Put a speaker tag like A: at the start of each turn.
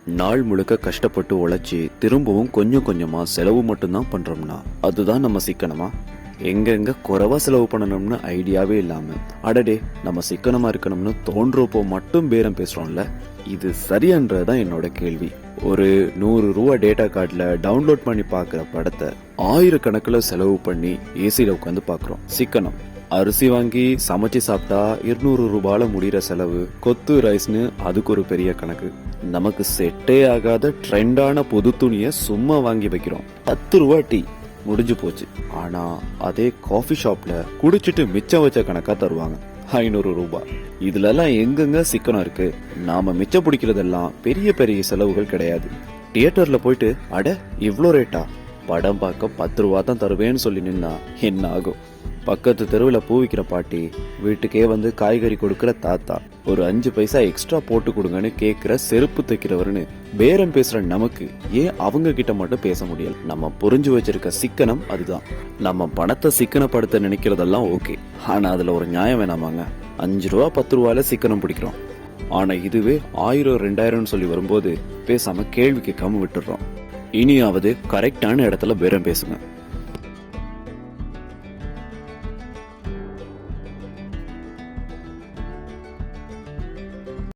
A: நாள் முழுக்க கஷ்டப்பட்டு உழைச்சி திரும்பவும் கொஞ்சம் கொஞ்சமா செலவு மட்டும்தான் பண்றோம்னா அதுதான் நம்ம சிக்கனமா? எங்கெங்க குறைவா செலவு பண்ணணும்னு ஐடியாவே இல்லாம அடடே நம்ம சிக்கனமா இருக்கணும்னு தோன்றப்போ மட்டும் பேரம் பேசுறோம்ல, இது சரியான்றதுதான் என்னோட கேள்வி. ஒரு 100 ரூபா டேட்டா கார்டுல டவுன்லோட் பண்ணி பாக்குற படத்தை ஆயிரக்கணக்கில் செலவு பண்ணி ஏசியில உட்காந்து பாக்குறோம். சிக்கனம். அரிசி வாங்கி சமைச்சு சாப்பிட்டா 200 ரூபாயில முடிகிற செலவு, கொத்து ரைஸ்னு அதுக்கு ஒரு பெரிய கணக்கு. நமக்கு செட்டே ஆகாத ட்ரெண்டான புது துணியை சும்மா வாங்கி வைக்கிறோம். 10 ரூபா டீ முடிஞ்சு போச்சு. ஆனா அதே காஃபி ஷாப்ல குடிச்சிட்டு மிச்சம் வச்ச கணக்கா தருவாங்க 500 ரூபாய். இதுல எல்லாம் எங்கெங்க சிக்கனம் இருக்கு? நாம மிச்சம் பிடிக்கிறதெல்லாம் பெரிய பெரிய செலவுகள் கிடையாது. தியேட்டர்ல போயிட்டு அட இவ்ளோ ரேட்டா, படம் பார்க்க 10 ரூபா தான் தருவேன்னு சொல்லி நின்னா என்ன ஆகும்? பக்கத்து தெருவில் பூ விற்கிற பாட்டி, வீட்டுக்கே வந்து காய்கறி கொடுக்கற தாத்தா, ஒரு 5 பைசா எக்ஸ்ட்ரா போட்டு கொடுங்கன்னு கேட்கிற செருப்பு தைக்கிறவர்னு பேரம் பேசுற நமக்கு ஏன் அவங்க கிட்ட மட்டும் பேச முடியல? நம்ம புரிஞ்சு வச்சிருக்க சிக்கனம் அதுதான். நம்ம பணத்தை சிக்கனப்படுத்த நினைக்கிறதெல்லாம் ஓகே, ஆனா அதுல ஒரு நியாயம் வேணாமாங்க? 5 ரூபா 10 ரூபாயில சிக்கனம் பிடிக்கிறோம். ஆனா இதுவே 1000 2000 சொல்லி வரும்போது பேசாம கேள்வி கேட்காம விட்டுடுறோம். இனியாவது கரெக்டான இடத்துல பேரம் பேசுங்க.